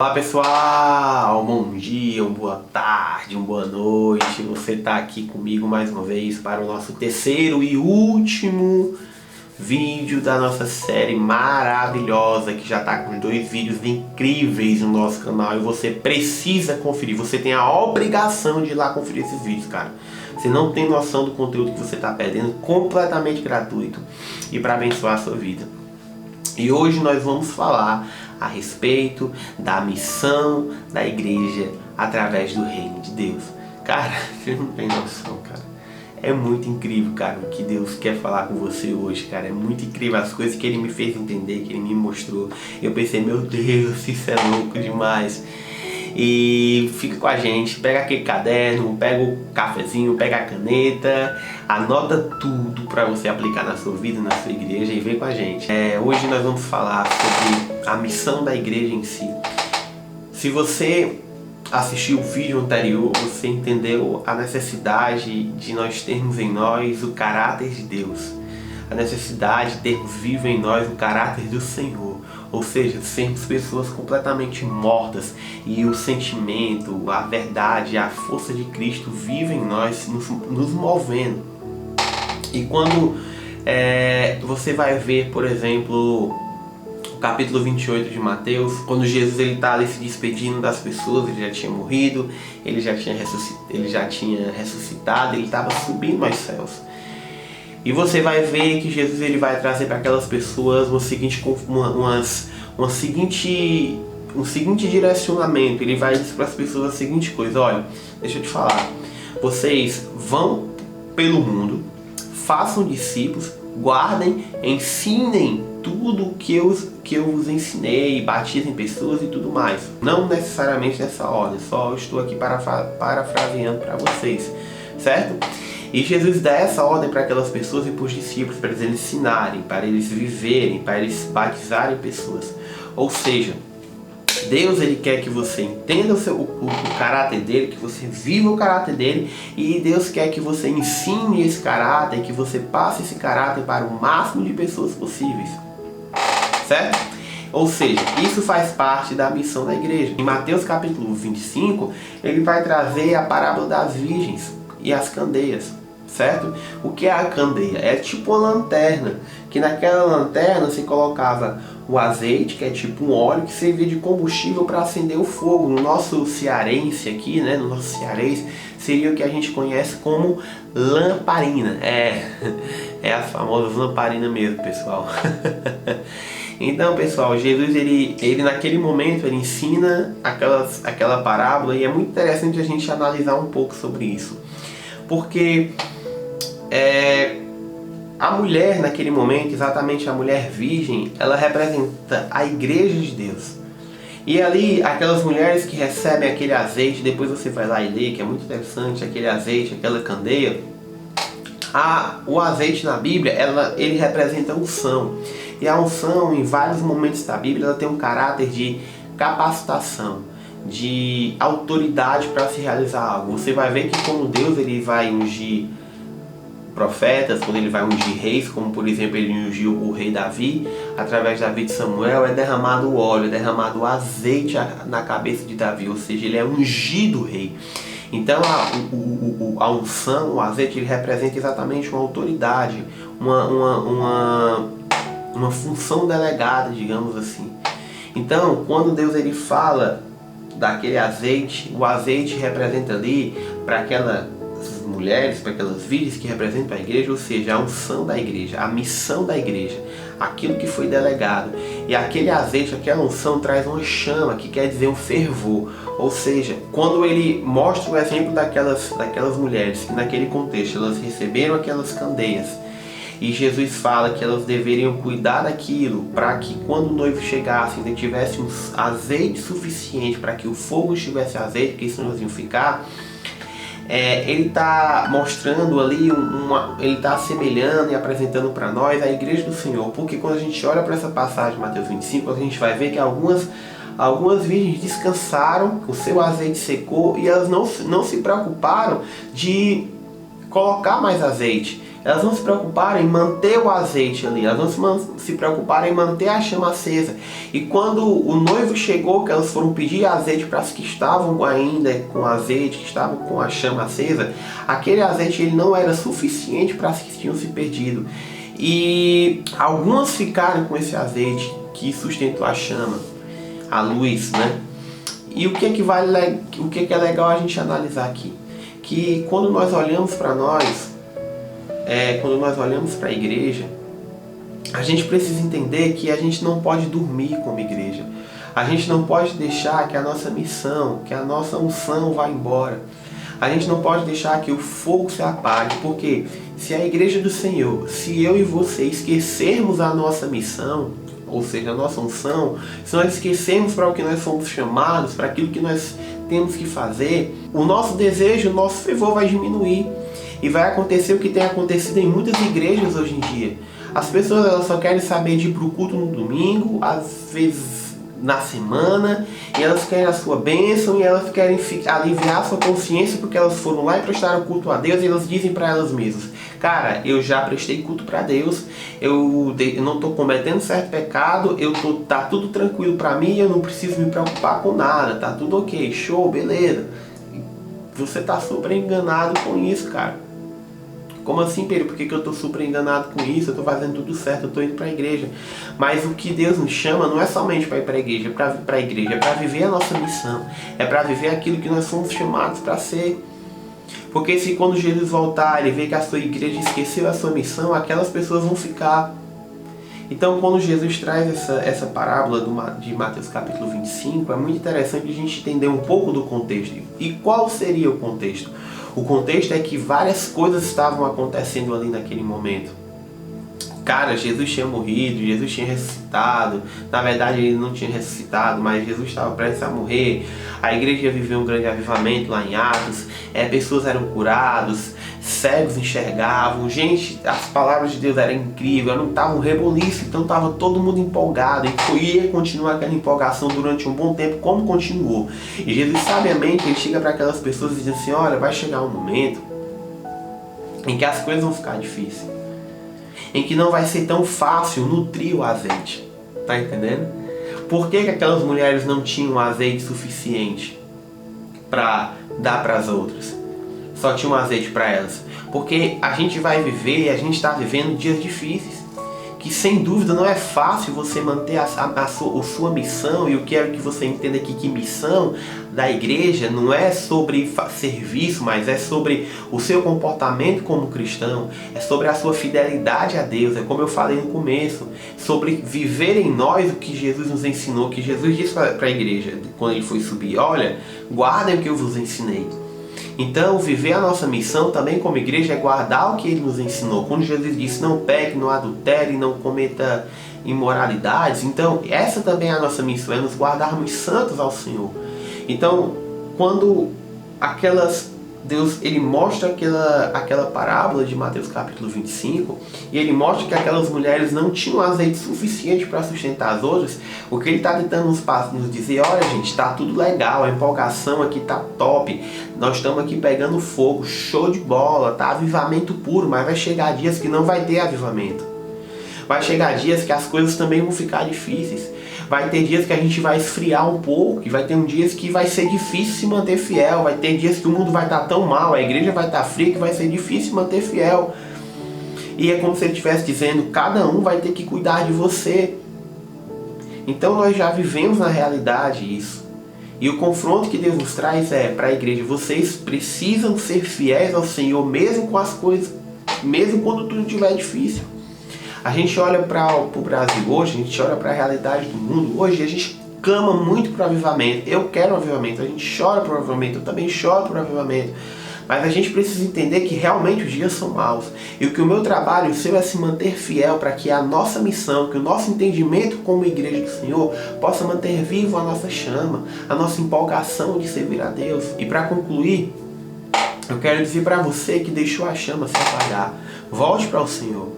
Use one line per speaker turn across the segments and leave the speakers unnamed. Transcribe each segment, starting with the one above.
Olá pessoal, bom dia, uma boa tarde, uma boa noite. Você está aqui comigo mais uma vez para o nosso terceiro e último vídeo da nossa série maravilhosa, que já está com 2 vídeos incríveis no nosso canal e você precisa conferir. Você tem a obrigação de ir lá conferir esses vídeos, cara. Você não tem noção do conteúdo que você está perdendo, completamente gratuito e para abençoar a sua vida. E hoje nós vamos falar a respeito da missão da igreja através do reino de Deus. Cara, você não tem noção, cara. É muito incrível, cara, o que Deus quer falar com você hoje, cara. É muito incrível as coisas que Ele me fez entender, que Ele me mostrou. Eu pensei, meu Deus, isso é louco demais. E fica com a gente, pega aquele caderno, pega o cafezinho, pega a caneta, anota tudo para você aplicar na sua vida, na sua igreja e vem com a gente. Hoje nós vamos falar sobre a missão da igreja em si. Se você assistiu o vídeo anterior, você entendeu a necessidade de nós termos em nós o caráter de Deus. A necessidade de termos vivo em nós o caráter do Senhor. Ou seja, sermos pessoas completamente mortas e o sentimento, a verdade, a força de Cristo vive em nós, nos movendo. E quando você vai ver, por exemplo, o capítulo 28 de Mateus, quando Jesus está ali se despedindo das pessoas, ele já tinha morrido, ele já tinha ressuscitado, ele estava subindo aos céus. E você vai ver que Jesus ele vai trazer para aquelas pessoas um seguinte direcionamento. Ele vai dizer para as pessoas a seguinte coisa: olha, deixa eu te falar, vocês vão pelo mundo, façam discípulos, guardem, ensinem tudo o que eu vos ensinei, batizem pessoas e tudo mais. Não necessariamente nessa ordem, só estou aqui parafraseando para vocês, certo? E Jesus dá essa ordem para aquelas pessoas e para os discípulos, para eles ensinarem, para eles viverem, para eles batizarem pessoas. Ou seja, Deus ele quer que você entenda o caráter dele, que você viva o caráter dele, e Deus quer que você ensine esse caráter, que você passe esse caráter para o máximo de pessoas possíveis. Certo? Ou seja, isso faz parte da missão da igreja. Em Mateus capítulo 25, ele vai trazer a parábola das virgens e as candeias, certo? O que é a candeia? É tipo uma lanterna, que naquela lanterna se colocava o azeite, que é tipo um óleo que servia de combustível para acender o fogo. No nosso cearense aqui, né, no nosso cearês, seria o que a gente conhece como lamparina. É as famosas lamparinas mesmo, pessoal. Então, pessoal, Jesus ele naquele momento ele ensina aquela parábola, e é muito interessante a gente analisar um pouco sobre isso. Porque a mulher naquele momento, exatamente a mulher virgem, ela representa a igreja de Deus. E ali, aquelas mulheres que recebem aquele azeite, depois você vai lá e lê, que é muito interessante, aquele azeite, aquela candeia. O azeite na Bíblia, ele representa a unção. E a unção, em vários momentos da Bíblia, ela tem um caráter de capacitação, de autoridade para se realizar algo. Você vai ver que quando Deus ele vai ungir profetas, quando ele vai ungir reis, como por exemplo ele ungiu o rei Davi, através da vida de Samuel, é derramado o óleo, é derramado o azeite na cabeça de Davi, ou seja, ele é ungido rei. Então a unção, o azeite, ele representa exatamente uma autoridade, uma função delegada, digamos assim. Então, quando Deus ele fala daquele azeite, o azeite representa ali para aquelas mulheres, para aquelas virgens que representam a igreja, ou seja, a unção da igreja, a missão da igreja, aquilo que foi delegado. E aquele azeite, aquela unção traz uma chama, que quer dizer um fervor. Ou seja, quando ele mostra o exemplo daquelas mulheres, que naquele contexto elas receberam aquelas candeias, e Jesus fala que elas deveriam cuidar daquilo para que quando o noivo chegasse ainda tivesse um azeite suficiente para que o fogo estivesse azeite, porque senão eles iam ficar. Ele está mostrando ali, ele está assemelhando e apresentando para nós a igreja do Senhor. Porque quando a gente olha para essa passagem de Mateus 25, a gente vai ver que algumas virgens descansaram, o seu azeite secou e elas não se preocuparam de colocar mais azeite. Elas não se preocuparam em manter o azeite ali, elas não se preocuparam em manter a chama acesa. E quando o noivo chegou, que elas foram pedir azeite para as que estavam ainda com azeite, que estavam com a chama acesa, aquele azeite ele não era suficiente para as que tinham se perdido. E algumas ficaram com esse azeite que sustentou a chama, a luz, né? E o que é legal a gente analisar aqui? Que quando nós olhamos para nós, quando nós olhamos para a igreja, a gente precisa entender que a gente não pode dormir como igreja. A gente não pode deixar que a nossa missão, que a nossa unção vá embora. A gente não pode deixar que o fogo se apague, porque se a igreja do Senhor, se eu e você esquecermos a nossa missão, ou seja, a nossa unção, se nós esquecermos para o que nós fomos chamados, para aquilo que nós temos que fazer, o nosso desejo, o nosso fervor vai diminuir. E vai acontecer o que tem acontecido em muitas igrejas hoje em dia. As pessoas elas só querem saber de ir para o culto no domingo, às vezes na semana, e elas querem a sua bênção, e elas querem aliviar a sua consciência porque elas foram lá e prestaram culto a Deus, e elas dizem para elas mesmas: cara, eu já prestei culto para Deus, eu não estou cometendo certo pecado, tá tudo tranquilo para mim, eu não preciso me preocupar com nada, tá tudo ok, show, beleza. Você está super enganado com isso, cara. Como assim, Pedro? Por que eu estou super enganado com isso? Eu estou fazendo tudo certo, eu estou indo para a igreja. Mas o que Deus nos chama não é somente para ir para a igreja, é para viver a nossa missão. É para viver aquilo que nós somos chamados para ser. Porque se quando Jesus voltar, ele vê que a sua igreja esqueceu a sua missão, aquelas pessoas vão ficar. Então, quando Jesus traz essa parábola de Mateus capítulo 25, é muito interessante a gente entender um pouco do contexto. E qual seria o contexto? O contexto é que várias coisas estavam acontecendo ali naquele momento. Cara, Jesus tinha morrido, Jesus tinha ressuscitado. Na verdade, ele não tinha ressuscitado, mas Jesus estava prestes a morrer. A igreja viveu um grande avivamento lá em Atos. Pessoas eram curadas, cegos enxergavam. Gente, as palavras de Deus eram incríveis, não estavam um reboliço, então estava todo mundo empolgado. E ia continuar aquela empolgação durante um bom tempo, como continuou. E Jesus, sabiamente, ele chega para aquelas pessoas e diz assim: olha, vai chegar um momento em que as coisas vão ficar difíceis, em que não vai ser tão fácil nutrir o azeite. Tá entendendo? Por que aquelas mulheres não tinham azeite suficiente para dar para as outras? Só tinham azeite para elas. Porque a gente vai viver, a gente está vivendo dias difíceis, que sem dúvida não é fácil você manter a sua missão. E eu quero que você entenda aqui que missão da igreja não é sobre serviço, mas é sobre o seu comportamento como cristão, é sobre a sua fidelidade a Deus, é como eu falei no começo, sobre viver em nós o que Jesus nos ensinou, que Jesus disse para a igreja quando ele foi subir: olha, guardem o que eu vos ensinei. Então, viver a nossa missão também como igreja é guardar o que ele nos ensinou. Quando Jesus disse: não peque, não adultere, não cometa imoralidades. Então, essa também é a nossa missão, é nos guardarmos santos ao Senhor. Então, quando Deus ele mostra aquela parábola de Mateus capítulo 25, e ele mostra que aquelas mulheres não tinham azeite suficiente para sustentar as outras, o que ele está tentando nos dizer: olha, gente, está tudo legal, a empolgação aqui está top, nós estamos aqui pegando fogo, show de bola, tá avivamento puro, mas vai chegar dias que não vai ter avivamento. Vai chegar dias que as coisas também vão ficar difíceis. Vai ter dias que a gente vai esfriar um pouco, e vai ter dias que vai ser difícil se manter fiel, vai ter dias que o mundo vai estar tão mal, a igreja vai estar fria, que vai ser difícil manter fiel. E é como se ele estivesse dizendo: cada um vai ter que cuidar de você. Então nós já vivemos na realidade isso. E o confronto que Deus nos traz é para a igreja: vocês precisam ser fiéis ao Senhor, mesmo com as coisas, mesmo quando tudo estiver difícil. A gente olha para o Brasil hoje, a gente olha para a realidade do mundo hoje, a gente clama muito para o avivamento. Eu quero um avivamento, a gente chora para o avivamento, eu também choro para o avivamento. Mas a gente precisa entender que realmente os dias são maus. E o que o meu trabalho, o seu, é se manter fiel para que a nossa missão, que o nosso entendimento como igreja do Senhor possa manter vivo a nossa chama, a nossa empolgação de servir a Deus. E para concluir, eu quero dizer para você que deixou a chama se apagar: volte para o Senhor.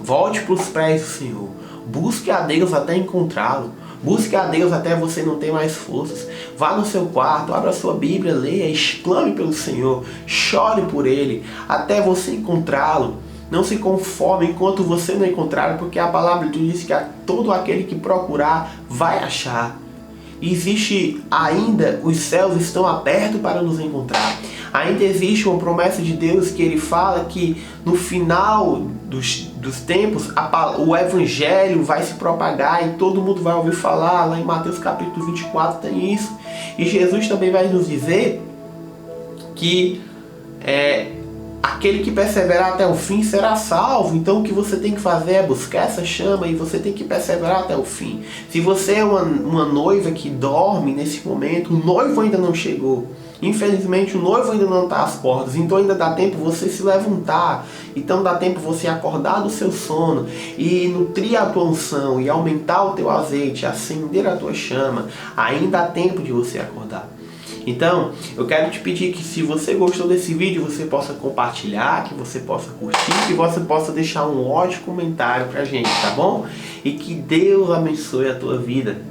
Volte para os pés do Senhor. Busque a Deus até encontrá-lo. Busque a Deus até você não ter mais forças. Vá no seu quarto, abra a sua Bíblia, leia, exclame pelo Senhor, chore por Ele, até você encontrá-lo. Não se conforme enquanto você não encontrar, porque a palavra de Deus diz que todo aquele que procurar vai achar. Existe ainda, os céus estão abertos para nos encontrar. Ainda existe uma promessa de Deus que Ele fala que no final dos tempos o Evangelho vai se propagar e todo mundo vai ouvir falar. Lá em Mateus capítulo 24 tem isso. E Jesus também vai nos dizer que aquele que perseverar até o fim será salvo. Então o que você tem que fazer é buscar essa chama e você tem que perseverar até o fim. Se você é uma noiva que dorme nesse momento, o noivo ainda não chegou. Infelizmente o noivo ainda não está às portas, então ainda dá tempo você se levantar, então dá tempo você acordar do seu sono e nutrir a tua unção e aumentar o teu azeite, acender a tua chama. Ainda há tempo de você acordar. Então, eu quero te pedir que se você gostou desse vídeo, você possa compartilhar, que você possa curtir, que você possa deixar um ótimo comentário pra gente, tá bom? E que Deus abençoe a tua vida.